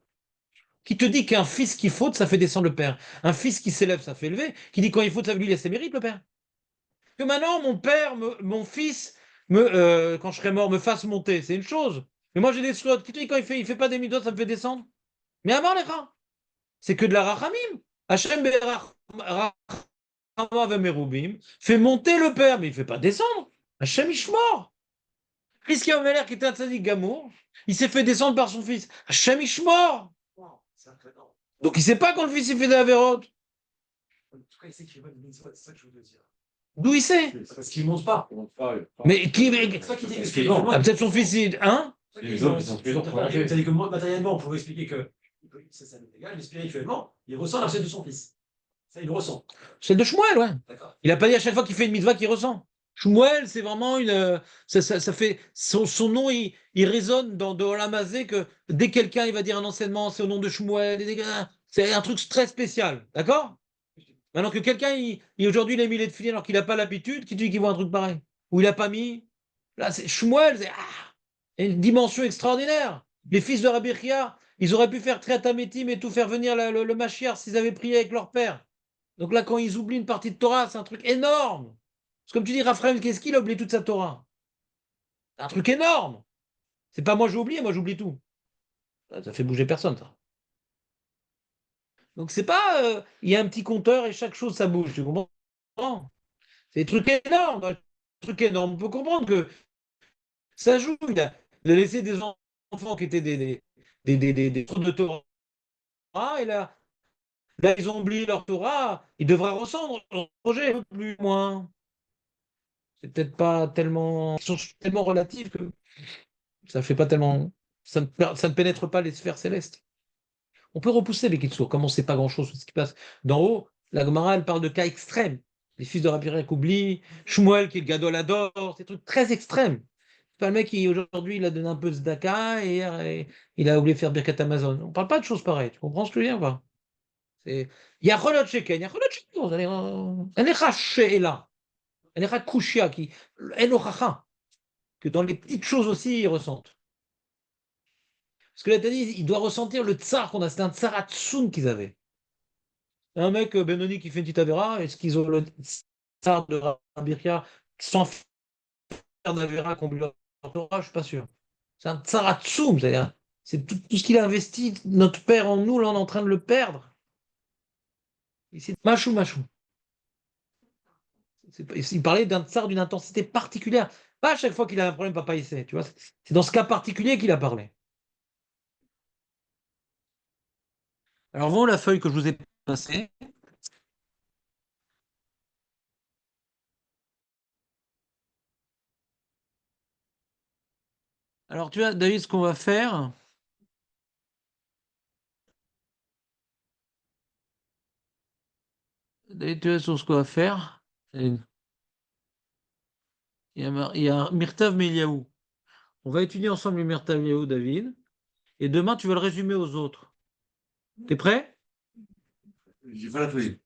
Qui te dit qu'un fils qui faute, ça fait descendre le père. Un fils qui s'élève, ça fait élever. Qui dit quand il faute, ça lui laisse ses mérites, le père. Que maintenant, mon père, mon fils, quand je serai mort, me fasse monter, c'est une chose. Mais moi, j'ai des slots. Qui te dit quand il fait pas des midotes, ça me fait descendre. Mais à les rats. C'est que de la rachamim. Hachem Merubim fait monter le père, mais il ne fait pas descendre. Hachem Ishmor. Christian Omeler, qui était un tzaddik gamour, il s'est fait descendre par son fils. Hachem Ishmor. Donc il ne sait pas quand le fils il fait des avérotes. En tout cas, il sait qu'il fait pas de mitzvot, c'est ça que je veux dire. D'où il sait? Parce qu'il ne monte pas. Mais qui. C'est ça qui dit Ah, peut-être son fils, hein? Les hommes qui sont toujours c'est-à-dire que matériellement, on pourrait expliquer que ça m'est égal, mais spirituellement, il ressent la recette de son fils. Ça, il le ressent. Celle de Shmuel, ouais. D'accord. Il n'a pas dit à chaque fois qu'il fait une mitzvah qu'il ressent. Shmuel, c'est vraiment une. Ça fait. Son nom, il résonne dans de Olamazé que dès que quelqu'un il va dire un enseignement, c'est au nom de Shmuel. C'est un truc très spécial. D'accord? Maintenant que quelqu'un, aujourd'hui, il a mis les filets alors qu'il n'a pas l'habitude, qui dit qu'il voit un truc pareil? Ou il n'a pas mis. Là, c'est Shmuel, c'est une dimension extraordinaire. Les fils de Rabbi Chia, ils auraient pu faire Triatamétim et tout faire venir le Mashiach s'ils avaient prié avec leur père. Donc là, quand ils oublient une partie de Torah, c'est un truc énorme. C'est comme tu dis, Raphaël, qu'est-ce qu'il a oublié toute sa Torah? C'est un truc énorme. C'est pas moi j'ai oublié, moi j'oublie tout. Ça fait bouger personne, ça. Donc c'est pas, il y a un petit compteur et chaque chose ça bouge, tu comprends? C'est des trucs énormes, un truc énorme. On peut comprendre que ça joue. Il a laissé des enfants qui étaient des trucs de Torah, et là, ils ont oublié leur Torah, ils devraient rescendre leur projet, plus ou moins. C'est peut-être pas tellement. Ils sont tellement relatifs que ça fait pas tellement. Ça ne pénètre pas les sphères célestes. On peut repousser les Kitsour, comme on ne sait pas grand-chose de ce qui passe d'en haut. La Gemara, elle parle de cas extrêmes. Les fils de Rabbi Rek oublient, Shmuel qui est le gadol adore, c'est des trucs très extrêmes. C'est pas le mec qui aujourd'hui il a donné un peu de Zdaka et hier il a oublié de faire Birkat Amazon. On parle pas de choses pareilles. Tu comprends ce que je veux dire pas? Il y a Cholot Sheken, il y a Cholot Sheken. Elle est Sheela. Elle est Kushia qui. Elle que dans les petites choses aussi ils ressentent. Parce que là, t'as dit, il doit ressentir le tsar qu'on a. C'était un tsar Hatsoum qu'ils avaient. Un mec, Benoni, qui fait une petite avéra, est-ce qu'ils ont le tsar de Rabirka sans faire d'avéra qu'on lui leur Torah? Je suis pas sûr. C'est un tsar Hatsoum, c'est-à-dire, c'est tout ce qu'il a investi, notre père en nous, là, on est en train de le perdre. C'est machou, machou. Il parlait d'un tsar d'une intensité particulière. Pas à chaque fois qu'il a un problème, papa, il sait. Tu vois, c'est dans ce cas particulier qu'il a parlé. Alors, voilà la feuille que je vous ai passée. Alors, tu vois, David, ce qu'on va faire. David, tu vois, sur ce qu'on va faire. Il y a un Myrtav Meliaou. On va étudier ensemble le Myrtav Meliaou, David. Et demain, tu vas le résumer aux autres. T'es prêt? J'ai pas la feuille.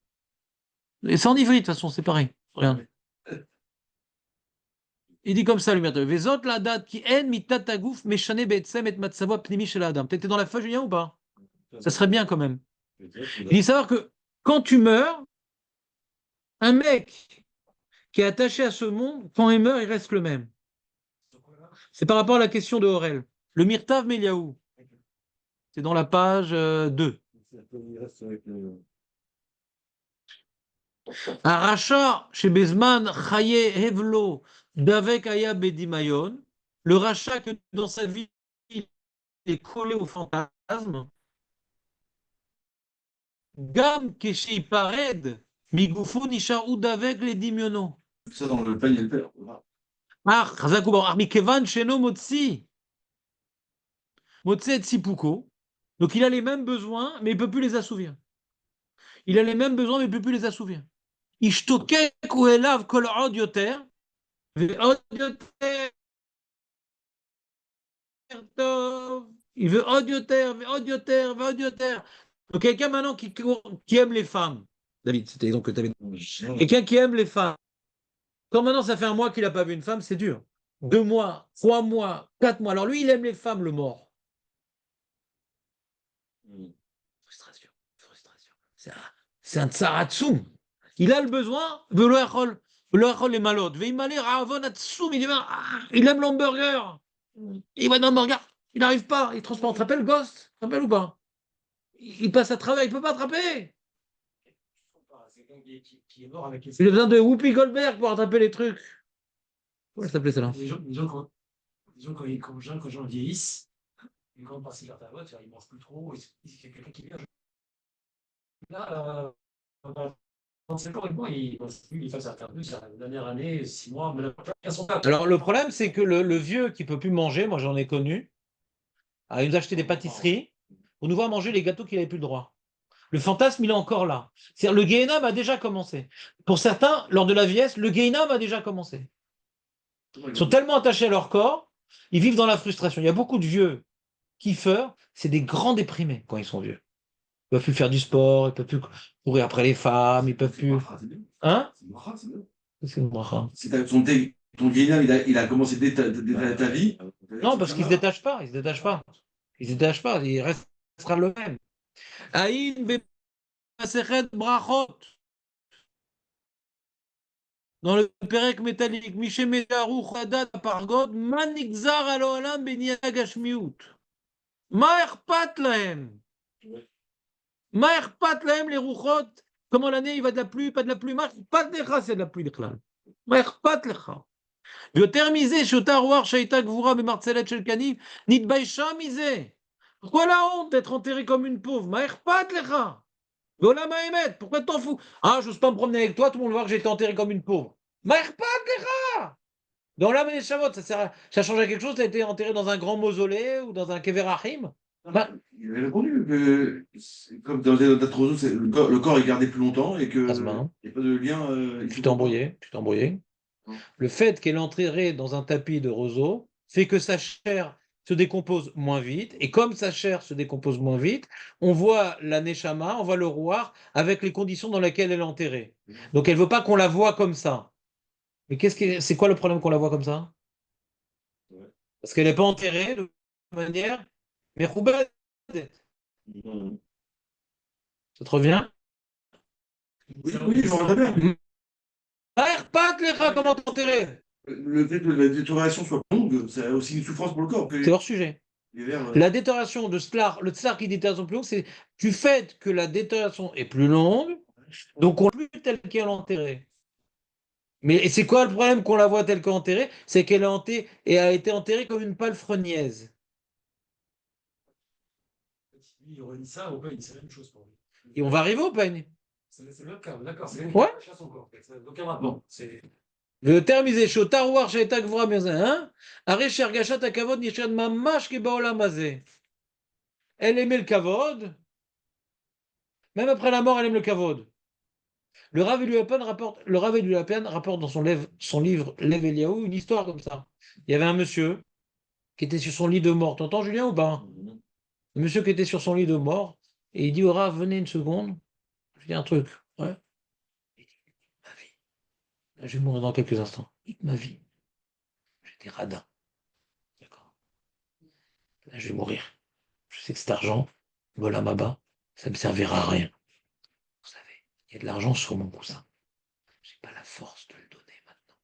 Et c'est en ivri, de toute façon, c'est pareil. Regarde. Il dit comme ça, le Myrtav. Vezot la date qui en mitatagouf meshane be'etsem et matsavo pnimi shel adam. T'étais dans la feuille, Julien, ou pas? Ça serait bien quand même. Il dit savoir que quand tu meurs, un mec qui est attaché à ce monde, quand il meurt, il reste le même. C'est par rapport à la question de Aurel. Le Myrtav Meliaou. C'est dans la page 2. Aracha chez Bezman Chaye Hevlo d'avec Aya Bedimayon. Le rachat que dans sa vie il est collé au fantasme. Gam Keshi Pared Migufo Nishar ou d'avec les dimiono. Ça dans le panier, le père. Ah, Chazakoubar, Armikevan Sheno Motsi. Motsi et Sipuko. Donc il a les mêmes besoins, mais il ne peut plus les assouvir. Il a les mêmes besoins, mais il ne peut plus les assouvir. Ishtokek ou elav kol od yoter, ve'od yoter tov. Il veut od yoter, ve'od yoter, ve'od yoter. Donc quelqu'un maintenant qui aime les femmes. David, c'était donc que tu avais. Quelqu'un qui aime les femmes. Quand maintenant ça fait un mois qu'il n'a pas vu une femme, c'est dur. 2 mois, 3 mois, 4 mois. Alors lui, il aime les femmes, le mort. Frustration, frustration. C'est un tsaratsoum. Il a le besoin, les malotes. Il aime l'hamburger. Il va dans l'hamburger, il n'arrive pas, il transporte. Tu te rappelles le Ghost? Tu te rappelles ou pas? Il passe à travers, il ne peut pas attraper. Il a besoin de Whoopi Goldberg pour attraper les trucs. Comment ça s'appelait celle-là? Quand les gens vieillissent, une grande partie de leur tabac, ils ne mangent plus trop. Il y a quelqu'un qui vient. Là, dans 5 ans, il fait certains trucs, la dernière année, 6 mois, mais alors le problème, c'est que le vieux qui ne peut plus manger, moi j'en ai connu, il nous a acheté des pâtisseries pour nous voir manger les gâteaux qu'il n'avait plus le droit. Le fantasme, il est encore là. C'est-à-dire, le Gehenna a déjà commencé. Pour certains, lors de la vieillesse, le Gehenna a déjà commencé. Ils sont tellement attachés à leur corps, ils vivent dans la frustration. Il y a beaucoup de vieux kiffeurs, c'est des grands déprimés quand ils sont vieux. Ils ne peuvent plus faire du sport, ils ne peuvent plus courir après les femmes, ils ne peuvent plus. Hein? C'est une bracha. Ton Guénin, il a commencé dès ta vie. Non, parce qu'il ne se détache pas. Il ne se détache pas. Il ne se détache pas. Il restera le même. Aïn Masechet Brachot. Dans le Perek métallique, Mishe Medaru Chadat Pargod, Manigzar Alolam Benia Gashmiut. Ma Erpat Lahem. Ma Erpat Lahem les Ruchot. Comment l'année il va de la pluie, pas de la pluie. Ma Erpat Lecha, c'est de la pluie, l'Echlal. Ma Erpat Lecha. ויותר מזה, שאותה רוח שהייתה גבורה במרצלת של קניב, נתביישה מזה. Pourquoi la honte d'être enterré comme une pauvre? מה אכפת לך? ועולם האמת, pourquoi t'en fous? Ah, je n'ose pas me promener avec toi, tout le monde voit que j'ai été enterré comme une pauvre. מה אכפת לך? Dans l'âme et les Shavot, ça change à quelque chose? Tu as été enterré dans un grand mausolée ou dans un Kever Achim? Il avait répondu que, comme dans notre roseau, le corps est gardé plus longtemps et qu'il n'y a pas de lien. Tu t'es embrouillé, tu t'es embrouillé. Le fait qu'elle est enterrée dans un tapis de roseau fait que sa chair se décompose moins vite. Et comme sa chair se décompose moins vite, on voit la Neshama, on voit le roi avec les conditions dans lesquelles elle est enterrée. Donc elle ne veut pas qu'on la voie comme ça. Mais c'est quoi le problème qu'on la voit comme ça? Parce qu'elle n'est pas enterrée de manière Mais Roubaix, ça te revient? Oui, oui, je me rappelle bien. Pas les rats, comment t'enterrer? Le fait que la détérioration soit longue, c'est aussi une souffrance pour le corps. C'est hors sujet. Les vers, La détérioration de Sklar, le Tsar qui détérioration plus longue, c'est du fait que la détérioration est plus longue, donc on ne plus telle qu'elle est enterrée. Mais et c'est quoi le problème qu'on la voit telle qu'elle est enterrée? C'est qu'elle est enterrée et a été enterrée comme une palefreniaise. Lui, il aurait dit ça, au il dit la même chose pour lui. Et on va arriver au peigne. C'est le même cas, d'accord. C'est Ouais. son corps. Ça n'a aucun rapport. Le terme is chaud, tarouar she'eta gvura hein? Aré shergashat akavod nishan mamash ki baolam hazeh. Elle aimait le kavod. Même après la mort, elle aime le kavod. Le Rav Eliyahu rapporte dans son livre Lev Eliyahu une histoire comme ça. Il y avait un monsieur qui était sur son lit de mort. T'entends, Julien, ou pas? Le monsieur qui était sur son lit de mort, et il dit au Rav, venez une seconde, je dis un truc. Ouais. Il dit, ma vie. Là, je vais mourir dans quelques instants. Ma vie. J'étais radin. D'accord. Là, je vais mourir. Je sais que cet argent, voilà ma bas, ça ne me servira à rien. Vous savez, il y a de l'argent sur mon coussin. Je n'ai pas la force de le donner maintenant.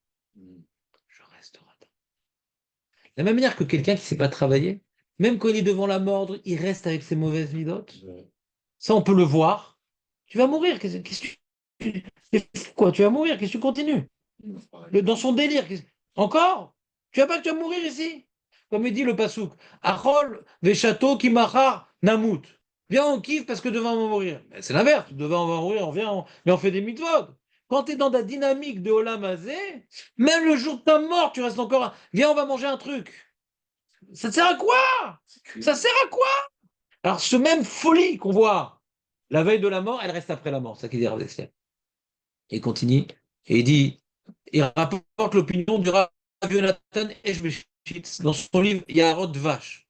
Je reste radin. De la même manière que quelqu'un qui ne sait pas travailler, même quand il est devant la mort, il reste avec ses mauvaises midotes. Ça, on peut le voir. Tu vas mourir. Qu'est-ce que quoi, tu vas mourir. Qu'est-ce que tu continues? Dans son délire. Encore? Tu vas pas que tu vas mourir ici? Comme il dit le Passouk. Achol, Veshato, Kimachar, Namut. Viens, on kiffe parce que devant on va mourir. C'est l'inverse. Devant on va mourir, mais on fait des mitzvot. Quand tu es dans la dynamique de Olam Hazé, même le jour de ta mort, tu restes encore. Viens, on va manger un truc. Ça te sert à quoi? Ça sert à quoi? Alors, ce même folie qu'on voit la veille de la mort, elle reste après la mort. C'est ça qu'il dit Rav Dessler. Il continue et il dit, il rapporte l'opinion du Rav Yonatan Eshbeshitz dans son livre Yarot Vache.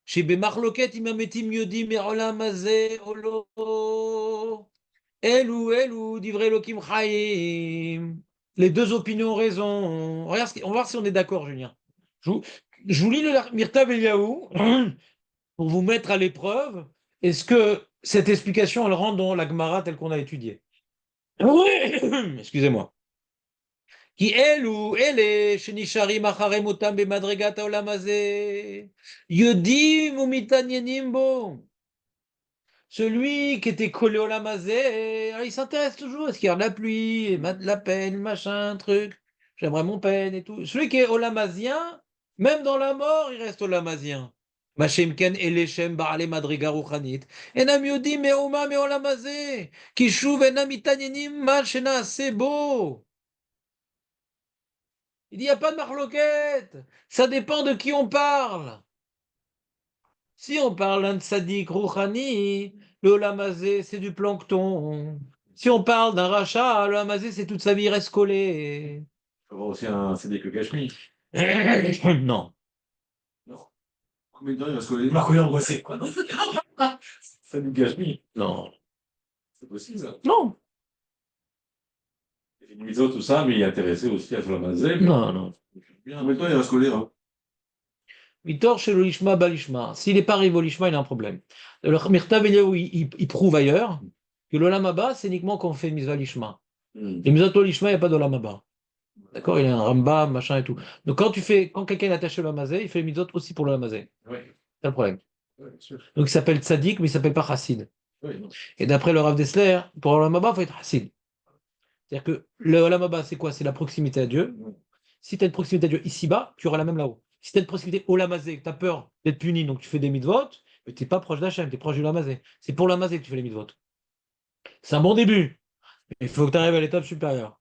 Chez Bemarloket Imametim Yodim Merolam Hazeh Olo Elou Divrei Elokim Chaim. Les deux opinions ont raison. Regarde, on va voir si on est d'accord, Julien. Je vous, je vous lis le Mirtav Eliyahu pour vous mettre à l'épreuve. Est-ce que cette explication, elle rentre dans la Gemara telle qu'on a étudiée? Excusez-moi. Qui אלו אלה שנשארים אחרי מותם במדרגת העולם הזה, יודעים ומתעניינים בו. Celui qui était collé au lamazé, il s'intéresse toujours. Est-ce qu'il y a de la pluie, de la peine, machin, truc. J'aimerais mon peine et tout. Celui qui est au lamazien, même dans la mort, il reste au lamazien. Mashemken elechem baale madriga ruchanit. Enam yodim me'oma me'olam hazeh. Ki shuv enam mitanyenim ma shenaaseh bo. Il dit, il n'y a pas de marloquette. Ça dépend de qui on parle. Si on parle d'un tzaddik rouhani, le lamazé, c'est du plancton. Si on parle d'un rachat, le lamazé, c'est toute sa vie, il reste collé. Il faut avoir aussi un CD que Cachemire. Non. Non. Combien de temps il va se coller? Marco angoissé, quoi. Non. Ça nous Cachemire. Non. C'est possible, ça. Non. Il fait une miso, tout ça, mais il est intéressé aussi à Flamazé. Non, non. Combien de temps il va se coller, hein? Mitor chez le lishma balishma. S'il n'est pas arrivé au lishma, il a un problème. Le Mirtav Eliyahu, il prouve ailleurs que l'olam haba, c'est uniquement quand on fait mitzvah lishma. Les mitzvot au lishma, il n'y a pas d'olam haba. D'accord? Il y a un Rambam, machin et tout. Donc quand quelqu'un est attaché au lamazé, il fait les mitzvot aussi pour le lamazé. Oui. C'est le problème. Oui, bien sûr. Donc il s'appelle tzaddik, mais il ne s'appelle pas chassid. Oui, non. Et d'après le Rav Dessler, pour le Haba, il faut être chassid. C'est-à-dire que le Olam Haba, c'est quoi? C'est la proximité à Dieu. Si tu as une proximité à Dieu ici-bas, tu auras la même là-haut. Si tu as une proximité au Lamazé, que tu as peur d'être puni, donc tu fais des mitzvot, mais tu n'es pas proche d'Hachem, tu es proche du Lamazé. C'est pour Lamazé que tu fais les mitzvot. C'est un bon début. Mais il faut que tu arrives à l'étape supérieure.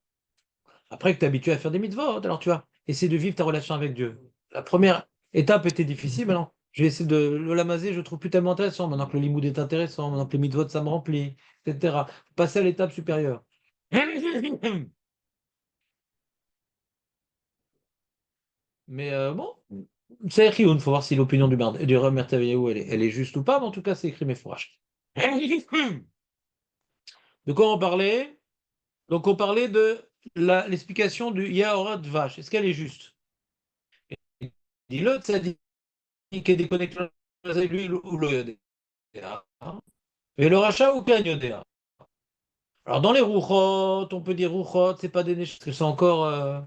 Après que tu es habitué à faire des mitzvot, alors tu vas essayer de vivre ta relation avec Dieu. La première étape était difficile, maintenant. Je vais essayer de. Le Lamazé, je le trouve plus tellement intéressant. Maintenant que le limoud est intéressant, maintenant que les mitzvot, ça me remplit, etc. Passer à l'étape supérieure. Mais bon, c'est écrit, il faut voir si l'opinion du Rav Mertaviyahu, elle est juste ou pas, mais en tout cas, c'est écrit mes fourrages. De quoi on parlait? Donc, on parlait de l'explication du Yaorat Vache. Est-ce qu'elle est juste? Dis-le, ça dit qu'il est déconnecté lui ou le Yodéa. Et le rachat ou Ken Yodéa. Alors dans les rouchotes, on peut dire rouchotes, c'est pas des néchot, parce que c'est encore,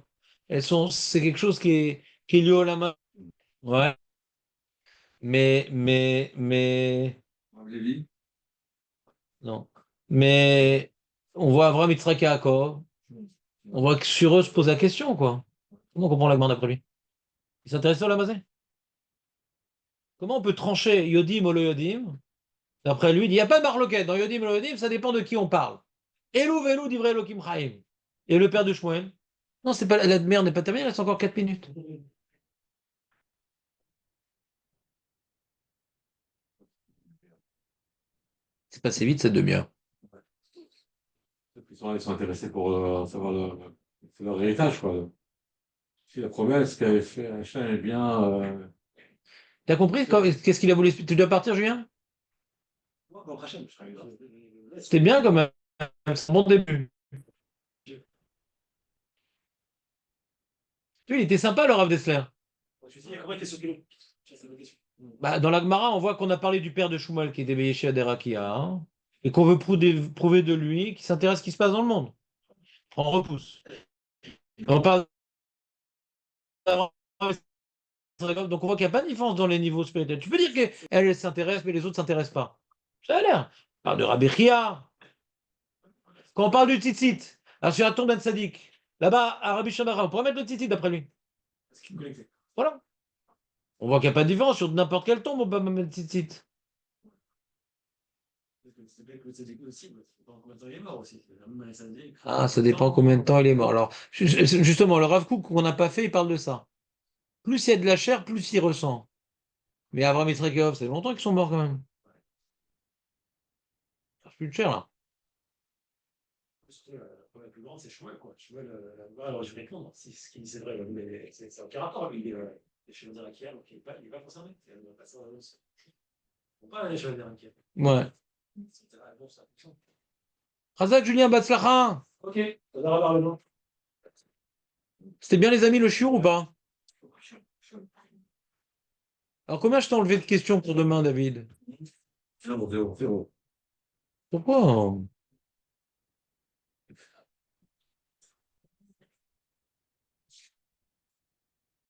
c'est quelque chose qui est lié au lama. Ouais, mais, Rav Lévi. non. Mais on voit Avraham, Yitzhak et Yaakov. On voit que sur eux se pose la question, quoi. Comment on comprend la demande d'après lui? Il s'intéresse au Lamazé? Comment on peut trancher Yodim ou le Yodim? D'après lui, il n'y a pas de marloquette. Dans Yodim et le Yodim, ça dépend de qui on parle. Elou, Velou, divrei Elohim Chaim. Et le père de Shmuel? Non, c'est pas, la mère n'est pas terminée, il reste encore 4 minutes. C'est passé vite, cette demi-heure. Ils sont intéressés pour savoir c'est leur héritage, quoi. Si la promesse qu'avait fait Hachem est bien. T'as compris qu'est-ce qu'il a voulu expliquer? Tu dois partir, Julien? Moi, bon, Hachem, je serais C'était bien quand même. C'est un bon début. Tu vois, il était sympa, le Rav Dessler. Je me suis dit, comment était ce kilo? C'est ma question. Bah, dans la Gemara, on voit qu'on a parlé du père de Shmuel qui était veillé chez Aderakia, hein, et qu'on veut prouver de lui qu'il s'intéresse à ce qui se passe dans le monde. On repousse. On parle donc on voit qu'il n'y a pas de différence dans les niveaux spirituels. Tu peux dire qu'elle elle s'intéresse, mais les autres ne s'intéressent pas. Ça a l'air. On parle de Rabbi Chia. Quand on parle du tzitzit, alors sur la tombe Ben Sadik, là-bas, à Rabbi Shamara, on pourrait mettre le tzitzit d'après lui. Parce qu'il me connectait. Voilà. On voit qu'il n'y a pas de différence sur n'importe quelle tombe, on peut mettre le tzitzit. C'est bien que le tzaddik aussi, mais ça dépend combien de temps il est mort aussi. Même les tzaddik, Ah, ça dépend combien de temps il est mort. Alors, justement, le Rav Kook qu'on n'a pas fait, il parle de ça. Plus il y a de la chair, plus il ressent. Mais Avraham Yitzhak et Yaakov, c'est longtemps qu'ils sont morts quand même. Ça fait plus de chair là. Surtout, la plus grande, c'est Shmuel, quoi. Shmuel, alors je vais répondre, si ce qu'il dit c'est vrai, mais c'est aucun rapport avec les chez le Akira, donc il n'est pas concerné. Il va passer dans l'annonce. On va pas aller chez le Akira. Ouais. C'était la réponse à la question. Razak, Julien, Batzlacha. Ok, on va revoir le nom. C'était bien les amis le chiour ou pas? Alors combien je t'ai enlevé de questions pour demain, David? Zéro, zéro, zéro. Pourquoi?